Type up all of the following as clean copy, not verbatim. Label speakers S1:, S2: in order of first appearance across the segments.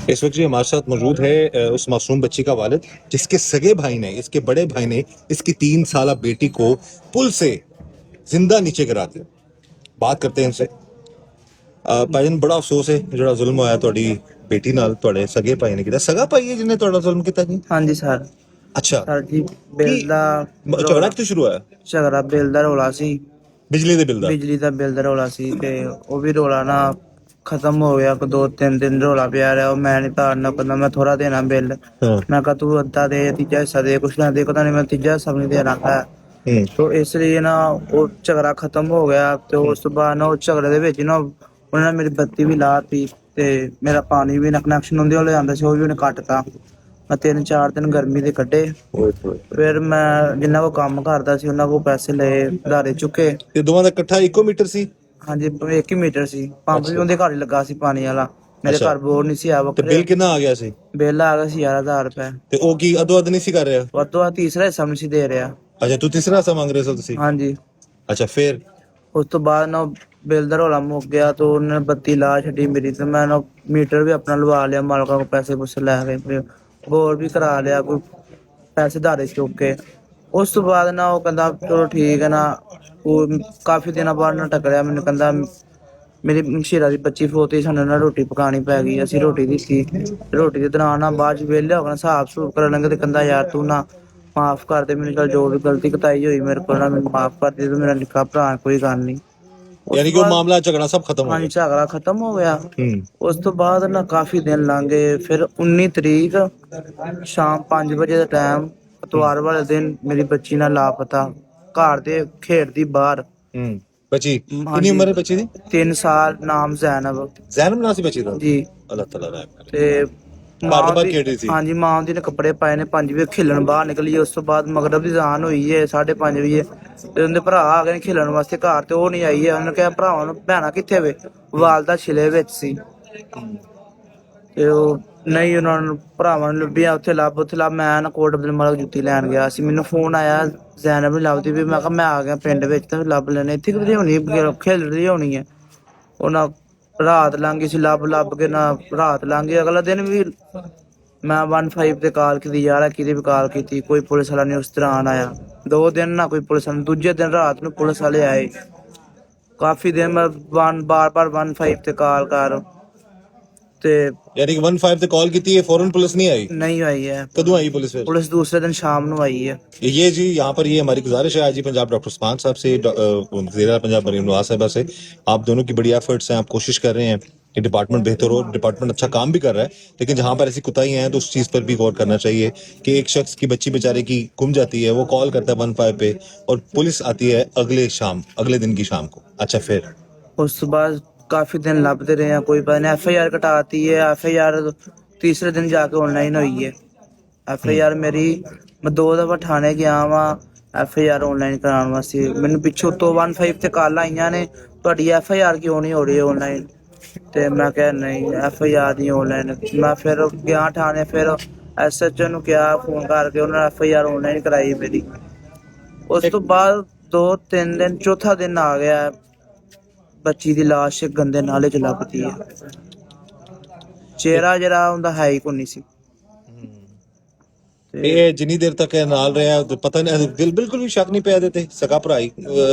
S1: इस वक्त जी हमारे साथ मौजूद है उस मासूम बच्ची का वालिद, जिसके सगे भाई ने, इसके बड़े भाई ने इसकी 3 साल बेटी को पुल से जिंदा नीचे गिरा दिया। बात करते हैं इनसे। ਭਾਈਨ ਬੜਾ ਅਫਸੋਸ ਹੈ ਜਿਹੜਾ ਜ਼ੁਲਮ ਹੋਇਆ ਤੁਹਾਡੀ ਬੇਟੀ ਨਾਲ, ਤੁਹਾਡੇ ਸਗੇ ਭਾਈ ਨੇ ਕੀਤਾ। ਸਗਾ ਭਾਈ ਹੈ ਜਿਹਨੇ ਤੁਹਾਡਾ ਜ਼ੁਲਮ ਕੀਤਾ ਜੀ?
S2: ਹਾਂਜੀ ਸਰ।
S1: ਅੱਛਾ,
S2: ਸਰ ਜੀ
S1: ਕੀ
S2: ਬਿੱਲ ਦਾ
S1: ਝਗੜਾ ਕਿੱਥੇ ਸ਼ੁਰੂ ਹੋਇਆ?
S2: ਝਗੜਾ ਬਿੱਲ ਦਾ ਰੌਲਾ ਸੀ।
S1: ਬਿਜਲੀ ਦੇ ਬਿੱਲ ਦਾ?
S2: ਬਿਜਲੀ ਦਾ ਬਿੱਲ ਦਾ ਰੌਲਾ ਸੀ ਤੇ ਉਹ ਵੀ ਰੌਲਾ ਨਾ ਖਤਮ ਹੋ ਗਿਆ। 2-3 ਦਿਨ ਰੌਲਾ ਪਿਆ ਰਿਹਾ। ਉਹ ਮੈਂ ਨਹੀਂ ਤਾਰਨਾ, ਕਹਿੰਦਾ ਮੈਂ ਥੋੜਾ ਦੇਣਾ ਬਿੱਲ।
S1: ਹਾਂ।
S2: ਮੈਂ ਕਿਹਾ ਤੂੰ ਅੱਧਾ ਦੇ, ਤੀਜਾ ਹਿੱਸਾ ਦੇ, ਕੁਛ ਨਾ ਦੇ। ਕਹਿੰਦਾ ਨਹੀਂ ਮੈਂ ਤੀਜਾ ਹਿੱਸਾ ਵੀ ਨਹੀਂ ਦੇਣਾ ਹੈ।
S1: ਹੂੰ।
S2: तो इसलिए ना वो झगड़ा खत्म हो गया। तो उस तो बाद ना वो झगड़े ਦੇ ਵਿੱਚ ਨਾ ਉਹਨਾਂ ਨੇ ਮੇਰੀ ਬੱਤੀ ਵੀ ਲਾਤੀ ਤੇ ਮੇਰਾ ਪਾਣੀ ਵੀ ਨਾ ਕਨੈਕਸ਼ਨ ਹੁੰਦੇ ਵਾਲੇ ਆਂਦਾ ਸੀ, ਉਹ ਵੀ ਉਹਨੇ ਕੱਟਤਾ। ਮੈਂ 3-4 ਦਿਨ ਗਰਮੀ ਦੇ ਕੱਢੇ। ਫਿਰ ਮੈਂ ਜਿੰਨਾ ਕੋ ਕੰਮ ਕਰਦਾ ਸੀ ਉਹਨਾਂ ਕੋ ਪੈਸੇ ਲਏ, ਉਧਾਰੇ ਚੁੱਕੇ।
S1: ਤੇ ਦੋਵਾਂ ਦਾ ਇਕੱਠਾ ਇੱਕੋ ਮੀਟਰ ਸੀ?
S2: ਹਾਂਜੀ, 1 ਹੀ ਮੀਟਰ ਸੀ। ਪੰਪ ਵੀ ਉਹਦੇ ਘਰ ਹੀ ਲੱਗਾ ਸੀ ਪਾਣੀ ਵਾਲਾ। ਮੇਰੇ
S1: ਅੱਛਾ।
S2: ਘਰ ਬੋਰ ਨਹੀਂ ਸੀ ਆ
S1: ਤੇ
S2: ਵੱਖਰੇ।
S1: ਬਿੱਲ ਕਿੰਨਾ ਆ ਗਿਆ ਸੀ?
S2: ਬਿੱਲ ਆ ਗਿਆ ਸੀ 11,000 ਰੁਪਏ।
S1: ਤੇ ਉਹ ਕੀ ਅਦੋ ਅਦ ਨਹੀਂ ਸੀ ਕਰ ਰਿਹਾ?
S2: ਵੱਧ ਤੋਂ ਵੱਧ ਤੀਸਰਾ ਹਿੱਸਾ ਨਹੀਂ ਸੀ ਦੇ ਰਿਹਾ।
S1: ਅੱਛਾ, ਤੂੰ ਤੀਸਰਾ ਹਿੱਸਾ ਮੰਗ ਰਹੇ ਸੀ ਤੁਸੀਂ?
S2: ਹਾਂਜੀ।
S1: ਅੱਛਾ, ਫਿਰ?
S2: ਉਸ ਤੋਂ ਬਾਅਦ ਨਾ ਬਿੱਲ ਦਾ ਰੌਲਾ ਮੁੱਕ ਗਿਆ ਤਾਂ ਉਹਨੇ ਬੱਤੀ ਲਾ ਛੱਡੀ ਮੇਰੀ। ਤੇ ਮੈਂ ਨਾ ਮੀਟਰ ਵੀ ਆਪਣਾ ਲਵਾ ਲਿਆ, ਮਾਲਕਾਂ ਕੋਲ ਪੈਸੇ ਪੂਸੇ ਲੈ ਕੇ ਫਿਰ ਹੋਰ ਵੀ ਕਰਾ ਲਿਆ, ਕੋਈ ਪੈਸੇ ਧਾਰੇ ਚੁੱਕ ਕੇ। ਉਸ ਤੋਂ ਬਾਅਦ ਨਾ ਉਹ ਕਹਿੰਦਾ ਚਲੋ ਠੀਕ ਹੈ ਨਾ। ਉਹ ਕਾਫੀ ਦਿਨਾਂ ਬਾਅਦ ਨਾ ਟਕਰਿਆ ਮੈਨੂੰ, ਕਹਿੰਦਾ ਮੇਰੀ ਮਸ਼ੀਰਾ ਦੀ ਬੱਚੀ ਫੋਤੀ, ਸਾਨੂੰ ਨਾ ਰੋਟੀ ਪਕਾਉਣੀ ਪੈ ਗਈ। ਅਸੀਂ ਰੋਟੀ ਦਿੱਤੀ। ਰੋਟੀ ਦੇ ਦੌਰਾਨ ਨਾ ਬਾਅਦ ਚ ਵਿਹਲੇ ਹੋ ਕੇ ਹਿਸਾਬ ਸੂਬ ਕਰਨ ਲੱਗੇ ਤੇ ਕਹਿੰਦਾ ਯਾਰ ਤੂੰ ਨਾ ਮਾਫ ਕਰ ਦੇ ਮੈਨੂੰ, ਚੱਲ ਜੋ ਵੀ ਗਲਤੀ ਕਤਾਈ ਹੋਈ ਮੇਰੇ ਕੋਲ ਨਾ ਮੈਨੂੰ ਮਾਫ ਕਰ ਦੇ, ਤੂੰ ਮੇਰਾ ਨਿੱਕਾ ਭਰਾ, ਕੋਈ ਗੱਲ ਨਹੀਂ।
S1: ਯਾਨੀ ਕਿ ਉਹ ਮਾਮਲਾ ਝਗੜਾ ਸਭ ਖਤਮ ਹੋ
S2: ਹਾਂਜੀ,
S1: ਗਿਆ?
S2: ਝਗੜਾ ਖਤਮ ਹੋ ਗਿਆ।
S1: ਹੂੰ।
S2: ਉਸ ਤੋਂ ਬਾਅਦ ਨਾ ਕਾਫੀ ਦਿਨ ਲੰਘ ਗਏ। ਫਿਰ 19 ਤਰੀਕ ਸ਼ਾਮ 5 ਵਜੇ ਦਾ ਟਾਈਮ, ਐਤਵਾਰ ਵਾਲੇ ਦਿਨ ਮੇਰੀ ਬੱਚੀ ਨਾਲ ਲਾਪਤਾ, ਘਰ ਦੇ ਖੇਡਦੀ ਬਾਹਰ।
S1: ਹੂੰ। ਬੱਚੀ ਕਿੰਨੀ ਉਮਰ ਹੈ ਬੱਚੀ ਦੀ?
S2: 3 ਸਾਲ, ਨਾਮ ਜ਼ੈਨਬ
S1: ਜ਼ੈਨਬ ਨਾਂ ਸੀ ਬੱਚੀ ਦਾ?
S2: ਜੀ।
S1: ਅੱਲਾਹ ਤਾਲਾ ਰਹਿਮ ਕਰੇ।
S2: ਤੇ
S1: ਘਰ ਦੇ ਬਾਹਰ ਖੇਡ ਰਹੀ ਸੀ?
S2: ਹਾਂਜੀ, ਮਾਂ ਦੀ ਨੇ ਕੱਪੜੇ ਪਾਏ ਨੇ। 5 ਵਜੇ ਖੇਲਣ ਬਾਹਰ ਨਿਕਲੀ। ਉਸ ਤੋਂ ਬਾਅਦ ਮਗਰਬ ਦੀ ਅਜ਼ਾਨ ਹੋਈ ਹੈ 5:30 ਵਜੇ ਤੇ ਉਹਦੇ ਭਰਾ ਆ ਗਏ ਨੇ ਖੇਲਣ ਵਾਸਤੇ ਘਰ, ਤੇ ਉਹ ਨਹੀਂ ਆਈ ਹੈ। ਉਹਨੇ ਕਿਹਾ ਭਰਾਵਾਂ ਨੂੰ ਭੈਣਾਂ ਕਿੱਥੇ ਵੇ? ਵਾਲਦਾ ਛਿਲੇ ਵਿੱਚ ਸੀ ਤੇ ਉਹ ਨਹੀਂ, ਉਹਨਾਂ ਨੂੰ ਭਰਾਵਾਂ ਨੂੰ ਲੱਭਿਆ। ਉੱਥੇ ਲੱਭ, ਉੱਥੇ ਲੱਭ। ਮੈਂ ਨਾ ਕੋਟ ਅਬਦੁਲ ਮਲਕ ਜੁੱਤੀ ਲੈਣ ਗਿਆ ਸੀ। ਮੈਨੂੰ ਫੋਨ ਆਇਆ ਜ਼ੈਨਬ ਨੂੰ ਲੱਭਦੀ ਵੀ। ਮੈਂ ਕਿਹਾ ਮੈਂ ਆ ਗਿਆ ਪਿੰਡ ਵਿੱਚ ਤੇ ਲੱਭ ਲੈਣੇ, ਇੱਥੇ ਕਿਹਦੀ ਹੋਣੀ, ਖੇਲ ਰਹੀ ਹੋਣੀ ਹੈ। ਉਹਨਾਂ ਰਾਤ ਲੰਘ ਗਈ ਸੀ, ਲੱਭ ਲੱਭ ਕੇ ਨਾ ਰਾਤ ਲੰਘ ਗਈ। ਅਗਲਾ ਦਿਨ ਵੀ ਮੈਂ 15 ਤੇ ਕਾਲ ਕੀਤੀ, ਯਾਰ ਕਿਹਦੀ ਵੀ ਕਾਲ ਕੀਤੀ, ਕੋਈ ਪੁਲਿਸ ਵਾਲਾ ਨਹੀਂ ਉਸ ਦੌਰਾਨ ਆਇਆ। 2 ਦਿਨ ਨਾ ਕੋਈ ਪੁਲਿਸ ਵਾਲਾ। ਦੂਜੇ ਦਿਨ ਰਾਤ ਨੂੰ ਪੁਲਿਸ ਵਾਲੇ ਆਏ। ਕਾਫੀ ਦਿਨ ਮੈਂ ਬਾਰ 15 ਤੇ ਕਾਲ ਕਰ ਤੇ
S1: ਯਾਨੀ ਕਿ 15 ਤੇ ਕਾਲ ਕੀਤੀ ਹੈ, फौरन पुलिस नहीं आई?
S2: नहीं आई है।
S1: कदों आई पुलिस फिर?
S2: पुलिस दूसरे दिन शाम को आई है।
S1: ये जी यहाँ पर ये हमारी गुजारिश है आज ही पंजाब डॉक्टर उस्मान साहब से, वज़ीर पंजाब मरीम नवाज साहिबा से। आप दोनों की बड़ी एफर्ट्स हैं, आप कोशिश कर रहे हैं कि डिपार्टमेंट बेहतर हो। डिपार्टमेंट अच्छा काम भी कर रहा है, लेकिन जहाँ पर ऐसी कुताही हैं तो उस चीज़ पर भी गौर करना चाहिए कि एक शख्स की बच्ची बेचारे की गुम जाती है, वो कॉल करता है 15 पे और पुलिस आती है अगले दिन की शाम को। अच्छा, फिर
S2: उस बाद काफी दिन लभते रहे हैं, कोई पता नहीं। FIR कटाती है। FIR तीसरे दिन जाके ऑनलाइन हुई है। FIR मेरी, मैं 2 दफा थाने गया वा FIR ऑनलाइन कराने वास्ते। मैंने पिछों तो 15 ਤੇ ਕਾਲ ਆਈਆਂ ਨੇ, ਤੁਹਾਡੀ FIR ਕਿਉਂ ਨਹੀਂ ਹੋ ਰਹੀ ਆਨਲਾਈਨ? ਤੇ ਮੈਂ ਕਿਹਾ ਨਹੀਂ FIR ਨਹੀਂ ਆਨਲਾਈਨ। ਮੈਂ ਫਿਰ ਗਿਆ ਥਾਣੇ, ਫਿਰ SHO ਨੂੰ ਕਿਹਾ ਫੋਨ ਕਰਕੇ, ਉਹਨਾਂ ਨੇ FIR ਆਨਲਾਈਨ ਕਰਾਈ ਮੇਰੀ। ਉਸ ਤੋਂ ਬਾਅਦ 2-3 ਦਿਨ, ਚੌਥਾ ਦਿਨ ਆ ਗਿਆ, ਬੱਚੀ ਦੀ ਲਾਸ਼ ਗੰਦੇ ਨਾਲੇ ਚ ਲੱਭਦੀ ਹੈ। ਚਿਹਰਾ ਜਿਹੜਾ ਉਹਦਾ ਹੈ ਹੀ ਕੋਈ ਨਹੀਂ ਸੀ।
S1: ਇਹ ਜਿੰਨੀ ਦੇਰ ਤੱਕ ਇਹ ਨਾਲ ਰਿਹਾ ਪਤਾ ਨਹੀਂ, ਬਿਲਕੁਲ ਵੀ ਸ਼ੱਕ ਨਹੀਂ ਪਿਆ ਇਹਦੇ ਤੇ ਸਕਾ ਭਰਾ ਹੀ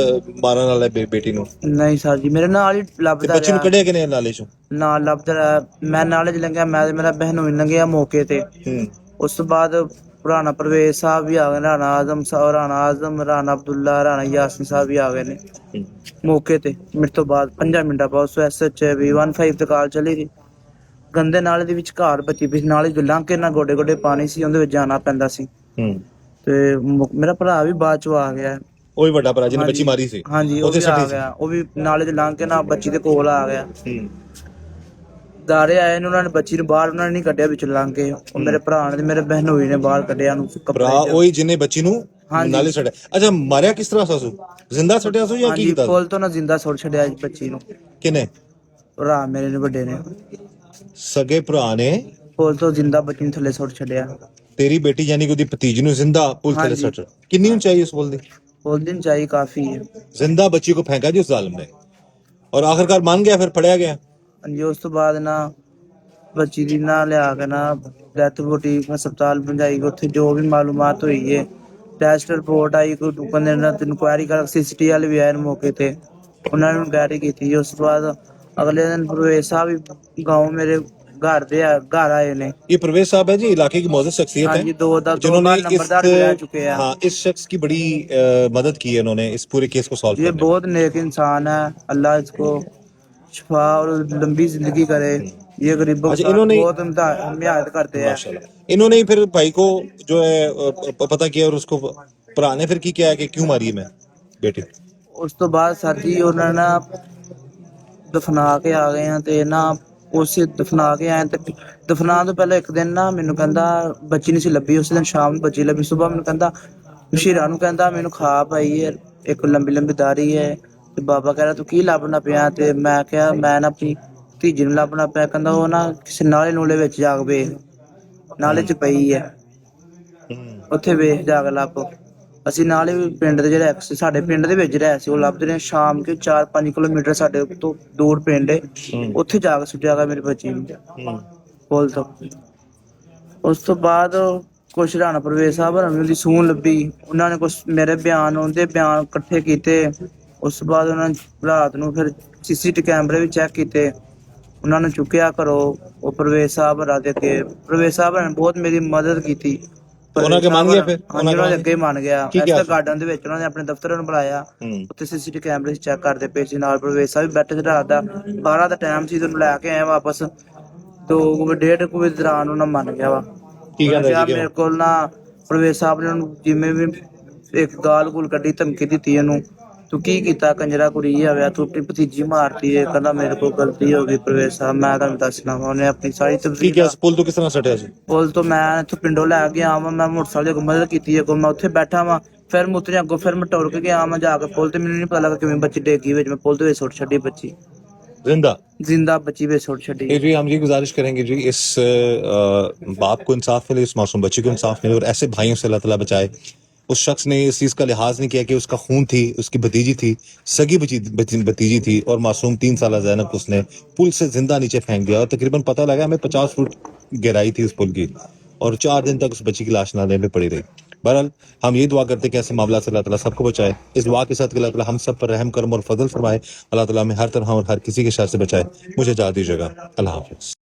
S1: ਮਾਰਨ ਵਾਲਾ ਬੇਟੀ ਨੂੰ?
S2: ਨਹੀਂ ਸਰ ਜੀ, ਮੇਰੇ ਨਾਲ ਹੀ ਲੱਭਦਾ
S1: ਬੱਚੀ ਨੂੰ ਕੱਢਿਆ ਕਿਨੇ ਨਾਲੇ ਚੋਂ?
S2: ਨਾਲ ਲੱਭਦਾ ਰਿਹਾ। ਮੈਂ ਨਾਲੇ ਚ ਲੰਘਿਆ, ਮੈਂ ਤੇ ਮੇਰਾ ਬਹਿਨੋਈ ਲੰਘਿਆ ਮੌਕੇ ਤੇ। ਉਸ ਤੋਂ ਬਾਅਦ ਰਾਣਾ ਪਰਵੇਜ਼ ਸਾਹਿਬ ਵੀ ਆ ਗਏ, ਰਾਣਾ ਆਜ਼ਮ ਸਾਹਿਬ, ਰਾਣਾ ਅਬਦੁੱਲਾ, ਰਾਣਾ ਯਾਸੀਨ ਸਾਹਿਬ ਵੀ ਆ ਗਏ ਨੇ ਮੌਕੇ ਤੇ। ਮੇਰੇ ਤੋਂ ਬਾਅਦ 5 ਮਿੰਟਾਂ ਬਾਅਦ SHO ਵੀ 15 ਤੇ ਕਾਲ ਚਲੀ ਗਈ। ਗੰਦੇ ਨਾਲੇ ਦੇ ਵਿੱਚ ਘਰ ਬੱਚੀ ਪਈ, ਨਾਲੇ ਜੋ ਲੰਘ ਕੇ ਨਾ ਗੋਡੇ ਗੋਡੇ ਪਾਣੀ ਸੀ, ਉਹਦੇ ਵਿੱਚ ਜਾਣਾ ਪੈਂਦਾ ਸੀ। ਤੇ ਮੇਰਾ ਭਰਾ ਵੀ ਬਾਅਦ ਚੋਂ ਆ ਗਿਆ,
S1: ਉਹ ਵੀ ਵੱਡਾ ਭਰਾ ਜਿਹਨੇ ਬੱਚੀ ਮਾਰੀ ਸੀ?
S2: ਹਾਂਜੀ, ਉਹ ਵੀ ਆ ਗਿਆ। ਉਹ ਵੀ ਨਾਲੇ ਚ ਲੰਘ ਕੇ ਨਾ ਬੱਚੀ ਦੇ ਕੋਲ ਆ ਗਿਆ। ਦਾਰੇ ਆਏ ਨੇ, ਉਹਨਾਂ ਨੇ ਬੱਚੀ ਨੂੰ ਬਾਹਰ, ਉਹਨਾਂ ਨੇ ਨਹੀਂ ਕੱਢਿਆ ਵਿੱਚ ਲੰਘ ਕੇ। ਉਹ ਮੇਰੇ ਭਰਾ ਨੇ ਤੇ ਮੇਰੇ ਬਹਿਨੋਈ ਨੇ ਬਾਹਰ ਕੱਢਿਆ ਨੂੰ।
S1: ਭਰਾ ਉਹੀ ਜਿਹਨੇ ਬੱਚੀ ਨੂੰ ਨਾਲੇ ਛੱਡਿਆ? ਅੱਛਾ, ਮਾਰਿਆ ਕਿਸ ਤਰ੍ਹਾਂ ਸਾਸੂ? ਜ਼ਿੰਦਾ ਛੱਡਿਆ ਸੋ ਜਾਂ ਕੀ ਕੀਤਾ?
S2: ਪੁੱਲ ਤੋਂ ਨਾ ਜ਼ਿੰਦਾ ਸੁੱਟ ਛੱਡਿਆ ਬੱਚੀ ਨੂੰ।
S1: ਕਿਨੇ?
S2: ਭਰਾ ਮੇਰੇ ਨੇ, ਵੱਡੇ ਨੇ,
S1: ਸਗੇ ਭਰਾ ਨੇ
S2: ਪੁੱਲ ਤੋਂ ਜ਼ਿੰਦਾ ਬੱਚੀ ਨੂੰ ਥੱਲੇ ਸੁੱਟ ਛੱਡਿਆ।
S1: ਤੇਰੀ ਬੇਟੀ ਯਾਨੀ ਕਿ ਉਹਦੀ ਭਤੀਜੀ ਨੂੰ ਜ਼ਿੰਦਾ ਪੁੱਲ ਥੱਲੇ ਸੁੱਟ? ਕਿੰਨੀ ਉਚਾਈ ਉਸ ਪੁੱਲ ਦੀ?
S2: ਪੁੱਲ ਦੀ ਉਚਾਈ ਕਾਫੀ ਹੈ।
S1: ਜ਼ਿੰਦਾ ਬੱਚੀ को फेंका जी उस जालिम ने और आखिरकार मान गया, फिर फड़या गया।
S2: ਹਾਂਜੀ, ਉਸ ਤੋਂ ਬਾਅਦ ਨਾ ਬੱਚੀ ਦੀ ਨਾ ਲਿਆ ਕੇ ਨਾ ਡੈਥ ਬੋਡੀ ਹਸਪਤਾਲ ਪਹੁੰਚਾਈ, ਉੱਥੇ ਜੋ ਵੀ ਮਾਲੂਮਾਤ ਹੋਈ ਹੈ, ਟੈਸਟ ਰਿਪੋਰਟ ਆਈ, ਕੋਈ ਬੰਦੇ ਨਾਲ ਇਨਕੁਆਇਰੀ ਕਰ CCTV ਵਾਲੇ ਵੀ ਆਏ ਨੇ ਮੌਕੇ ਤੇ, ਉਹਨਾਂ ਨੂੰ ਇਨਕੁਆਇਰੀ ਕੀਤੀ। ਉਸ ਤੋਂ ਬਾਅਦ ਅਗਲੇ ਦਿਨ ਪ੍ਰਵੇਸ਼ ਸਾਹਿਬ ਵੀ गाँव ਮੇਰੇ ਘਰ ਆਏ ਨੇ।
S1: ये परवेज साहब है जी, इलाके की मौजूद शख्सियत
S2: हाँ
S1: है
S2: जी, दो
S1: जिन्होंने
S2: बार
S1: इस
S2: नंबरदार भी रह चुके हैं।
S1: हाँ इस शख्स की बड़ी मदद की है इन्होंने इस पूरे केस को सॉल्व
S2: ये
S1: करने में।
S2: बहुत नेक इंसान है, अल्लाह इसको शिफा और लंबी जिंदगी करे। ये गरीबों के
S1: अच्छा,
S2: साथ
S1: इन्होंने
S2: बहुत हिमायत करते हैं।
S1: माशाल्लाह इन्होंने ही फिर भाई को जो है पता किया और उसको भरा ने फिर की क्या है कि क्यों मारी है मैं बेटी।
S2: ਉਸ ਤੋਂ ਬਾਅਦ ਸਰ ਜੀ ਉਹਨਾਂ ਨੇ ਦਫਨਾ ਕੇ ਆ ਗਏ ਆ ਤੇ ਨਾ ਉਸੇ ਦਫਨਾ ਕੇ ਆਏ ਤੇ ਦਫਨਾਉਣ ਤੋਂ ਪਹਿਲਾਂ ਇੱਕ ਦਿਨ ਨਾ ਮੈਨੂੰ ਕਹਿੰਦਾ ਬੱਚੀ ਨਹੀਂ ਸੀ ਲੱਭੀ, ਉਸ ਦਿਨ ਸ਼ਾਮ ਨੂੰ ਬੱਚੀ ਲੱਭੀ। ਸਵੇਰ ਮੈਨੂੰ ਕਹਿੰਦਾ ਸ਼ੀਰਾ ਨੂੰ ਕਹਿੰਦਾ ਮੈਨੂੰ ਖਾ ਪਾਈ ਹੈ ਇੱਕ ਲੰਬੀ ਲੰਬੀ ਦਾੜੀ ਹੈ ਤੇ ਬਾਬਾ ਕਹਿ ਰਿਹਾ ਤੂੰ ਕੀ ਲੱਭਣਾ ਪਿਆ, ਤੇ ਮੈਂ ਕਿਹਾ ਮੈਂ ਨਾ ਆਪਣੀ ਧੀਜੀ ਨੂੰ ਲੱਭਣਾ ਪਿਆ। ਕਹਿੰਦਾ ਉਹ ਨਾ ਕਿਸੇ ਨਾਲੇ ਨੂਲੇ ਵਿੱਚ ਜਾ ਕੇ ਵੇਖ, ਨਾਲੇ 'ਚ ਪਈ ਹੈ, ਉੱਥੇ ਵੇਖ ਜਾ ਕੇ ਲੱਭ। ਅਸੀਂ ਨਾਲ ਹੀ ਪਿੰਡ ਦੇ ਜਿਹੜੇ ਸਾਡੇ ਪਿੰਡ ਦੇ ਵਿੱਚ ਰਹਿ ਸੀ ਉਹ ਲੱਭਦੇ ਰਹੇ। ਸ਼ਾਮ ਕੇ 4-5 ਕਿਲੋਮੀਟਰ ਸਾਡੇ ਤੋਂ ਦੂਰ ਪਿੰਡ ਹੈ, ਉੱਥੇ ਜਾ ਕੇ ਸੁੱਟਿਆ ਗਿਆ ਮੇਰੀ ਬੱਚੀ ਨੂੰ ਪੁੱਲ ਤੋਂ। ਉਸ ਤੋਂ ਬਾਅਦ ਕੁਛ ਰਾਣਾ ਪ੍ਰਵੇਸ਼ ਸਾਹਿਬ ਹੋਰਾਂ ਦੀ ਸੂਹ ਲੱਭੀ, ਉਹਨਾਂ ਨੇ ਕੁਛ ਮੇਰੇ ਬਿਆਨ ਉਹਦੇ ਬਿਆਨ ਇਕੱਠੇ ਕੀਤੇ। ਉਸ ਤੋਂ ਬਾਅਦ ਉਹਨਾਂ ਨੇ ਰਾਤ ਨੂੰ ਫਿਰ CCTV ਕੈਮਰੇ ਵੀ ਚੈੱਕ ਕੀਤੇ, ਉਹਨਾਂ ਨੂੰ ਚੁੱਕਿਆ ਘਰੋਂ। ਉਹ ਪ੍ਰਵੇਸ਼ ਸਾਹਿਬ ਹੋਰਾਂ ਦੇ ਅੱਗੇ ਪ੍ਰਵੇਸ਼ ਸਾਹਿਬ ਹੋਰਾਂ ਨੇ ਬਹੁਤ ਮੇਰੀ ਮਦਦ ਕੀਤੀ।
S1: ਉਹਨਾਂ ਕੇ ਮੰਨ ਗਿਆ ਫਿਰ
S2: ਉਹਨਾਂ ਦੇ ਅੱਗੇ ਮੰਨ ਗਿਆ।
S1: ਕੀ
S2: ਇਸ
S1: ਕਿਹਾ
S2: ਦਾ ਗਾਰਡਨ ਦੇ ਵਿੱਚ ਉਹਨਾਂ ਨੇ ਆਪਣੇ ਦਫ਼ਤਰ ਨੂੰ ਬੁਲਾਇਆ, ਉੱਥੇ CCTV ਕੈਮਰੇ ਚੈੱਕ ਕਰਦੇ ਪਏ ਸੀ। ਨਾਲ ਪ੍ਰਵੇਸ਼ ਸਾਹਿਬ ਵੀ ਬੈਠੇ ਸੀ। ਰਾਤ ਦਾ 12 ਦਾ ਟਾਈਮ ਸੀ, ਤੁਹਾਨੂੰ ਲੈ ਕੇ ਆਏ ਵਾਪਸ 2:30 ਵਜੇ ਦੌਰਾਨ ਉਹਨਾਂ ਮੰਨ ਗਿਆ ਵਾ।
S1: ਕੀ ਕਹਿੰਦਾ
S2: ਕਿਹਾ
S1: ਜੀ
S2: ਮੇਰੇ ਕੋਲ ਨਾ ਪ੍ਰਵੇਸ਼ ਸਾਹਿਬ ਨੇ ਉਹਨੂੰ ਜਿਵੇਂ ਵੀ ਇੱਕ ਗਾਲ ਗੂਲ ਕੱਢੀ, ਧਮਕੀ ਦਿੱਤੀ ਇਹਨੂੰ, ਤੂੰ ਕੀ ਕੀਤਾ ਕੰਜਰਾ ਕੁੜੀ ਆਵਿਆ, ਤੂੰ ਆਪਣੀ ਭਤੀਜੀ ਮਾਰਤੀ ਹੈ। ਕਹਿੰਦਾ ਮੇਰੇ ਕੋਲ ਗਲਤੀ ਹੋ ਗਈ ਪ੍ਰਵੇਸ਼ ਸਾਹਿਬ, ਮੈਂ ਤੁਹਾਨੂੰ ਦੱਸਣਾ ਵਾ। ਉਹਨੇ ਆਪਣੀ ਸਾਰੀ
S1: ਕੀ
S2: ਤਫਸੀਲ
S1: ਕਿਹਾ ਪੁੱਲ ਤੋਂ ਕਿਸ ਤਰ੍ਹਾਂ ਸਟਿਆ ਸੀ।
S2: ਪੁੱਲ ਤੋਂ ਮੈਂ ਇੱਥੋਂ ਪਿੰਡੋਂ ਲੈ ਕੇ ਆਵਾਂ, ਮੈਂ ਮੋਟਰਸਾਈਕਲ ਦੀ ਮਦਦ ਕੀਤੀ ਹੈ, ਮੈਂ ਉੱਥੇ ਬੈਠਾ ਵਾਂ। ਫਿਰ ਮੈਂ ਉੱਤਰੇ ਅੱਗੋਂ ਫਿਰ ਮੈਂ ਟੁਰ ਕੇ ਗਿਆ ਵਾਂ ਜਾ ਕੇ ਪੁੱਲ ਤੇ। ਮੈਨੂੰ ਨਹੀਂ ਪਤਾ ਲੱਗਾ ਕਿਵੇਂ ਬੱਚੀ ਡੇਗੀ ਵਿੱਚ, ਮੈਂ ਪੁੱਲ ਦੇ ਵਿੱਚ ਸੁੱਟ ਛੱਡੀ ਬੱਚੀ, जिंदा बच्ची पे छोड़ छड़ी।
S1: जी हम ये गुजारिश करेंगे जी इस बाप को इंसाफ मिले, इस मासूम बच्ची को इंसाफ मिले और ऐसे भाइयों से अल्लाह ताला बचाए। उस शख्स ने इस चीज़ का लिहाज नहीं किया कि उसका खून थी, उसकी भतीजी थी, सगी भतीजी थी और मासूम 3 साल ज़ैनब उसने पुल से जिंदा नीचे फेंक दिया। और तकरीबन पता लगा हमें 50 फुट गहराई थी उस पुल की और 4 दिन तक उस बच्ची की लाश नाले में पड़ी रही। बहरहाल हम ये दुआ करते हैं कि ऐसे मामला से अल्लाह ताला सबको बचाए। इस दुआ के साथ अल्लाह ताला हम सब पर रहम करम और फजल फरमाए। अल्लाह ताला हमें हर तरह और हर किसी के शर से बचाए। मुझे इजाज़त दीजिएगा। अल्लाह हाफिज़।